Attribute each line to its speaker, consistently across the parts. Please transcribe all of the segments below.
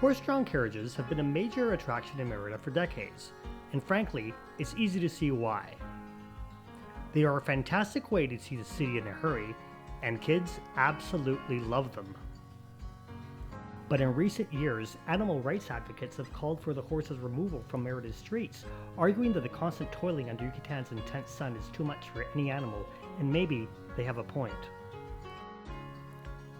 Speaker 1: Horse-drawn carriages have been a major attraction in Mérida for decades, and frankly, it's easy to see why. They are a fantastic way to see the city in a hurry, and kids absolutely love them. But in recent years, animal rights advocates have called for the horse's removal from Mérida's streets, arguing that the constant toiling under Yucatan's intense sun is too much for any animal, and maybe they have a point.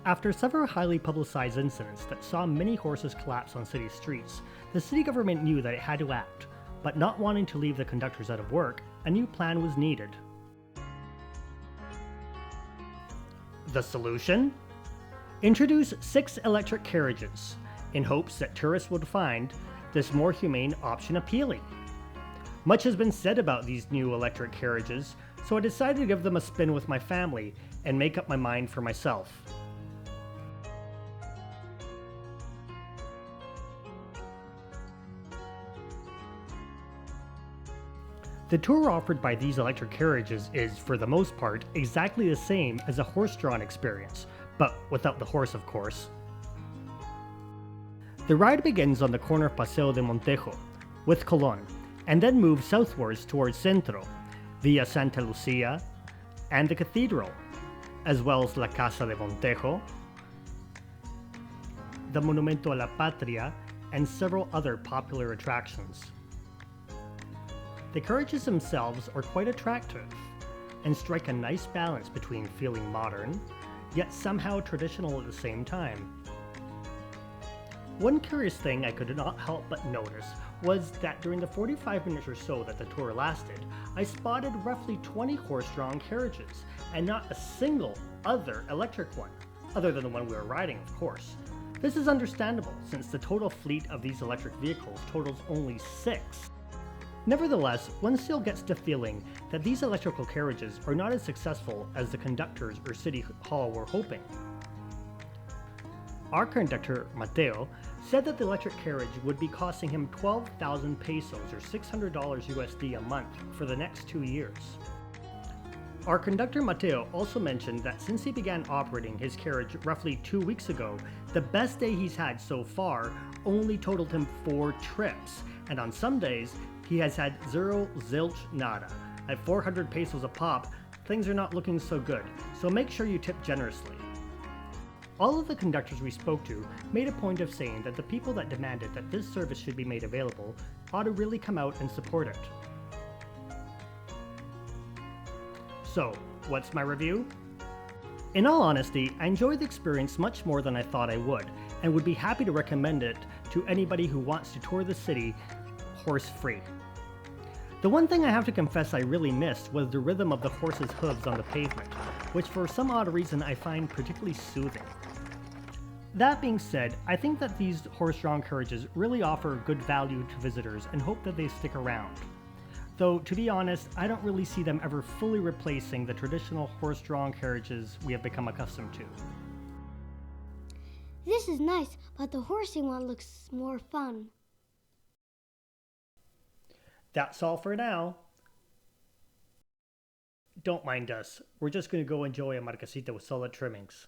Speaker 1: After several highly publicized incidents that saw many horses collapse on city streets, the city government knew that it had to act, but not wanting to leave the conductors out of work, a new plan was needed. The solution? Introduce 6 electric carriages, in hopes that tourists would find this more humane option appealing. Much has been said about these new electric carriages, so I decided to give them a spin with my family and make up my mind for myself. The tour offered by these electric carriages is, for the most part, exactly the same as a horse-drawn experience, but without the horse, of course. The ride begins on the corner of Paseo de Montejo with Colón, and then moves southwards towards Centro, via Santa Lucia and the Cathedral, as well as La Casa de Montejo, the Monumento a la Patria, and several other popular attractions. The carriages themselves are quite attractive and strike a nice balance between feeling modern, yet somehow traditional at the same time. One curious thing I could not help but notice was that during the 45 minutes or so that the tour lasted, I spotted roughly 20 horse-drawn carriages, and not a single other electric one, other than the one we were riding, of course. This is understandable, since the total fleet of these electric vehicles totals only 6. Nevertheless, one still gets the feeling that these electrical carriages are not as successful as the conductors or City Hall were hoping. Our conductor, Mateo, said that the electric carriage would be costing him 12,000 pesos or $600 USD a month for the next 2 years. Our conductor Mateo also mentioned that since he began operating his carriage roughly 2 weeks ago, the best day he's had so far only totaled him 4 trips, and on some days, he has had zero zilch nada. At 400 pesos a pop, things are not looking so good, so make sure you tip generously. All of the conductors we spoke to made a point of saying that the people that demanded that this service should be made available ought to really come out and support it. So, what's my review? In all honesty, I enjoyed the experience much more than I thought I would, and would be happy to recommend it to anybody who wants to tour the city horse-free. The one thing I have to confess I really missed was the rhythm of the horse's hooves on the pavement, which for some odd reason I find particularly soothing. That being said, I think that these horse-drawn carriages really offer good value to visitors and hope that they stick around. Though, to be honest, I don't really see them ever fully replacing the traditional horse-drawn carriages we have become accustomed to.
Speaker 2: This is nice, but the horsing one looks more fun.
Speaker 1: That's all for now. Don't mind us. We're just going to go enjoy a marquesita with solid trimmings.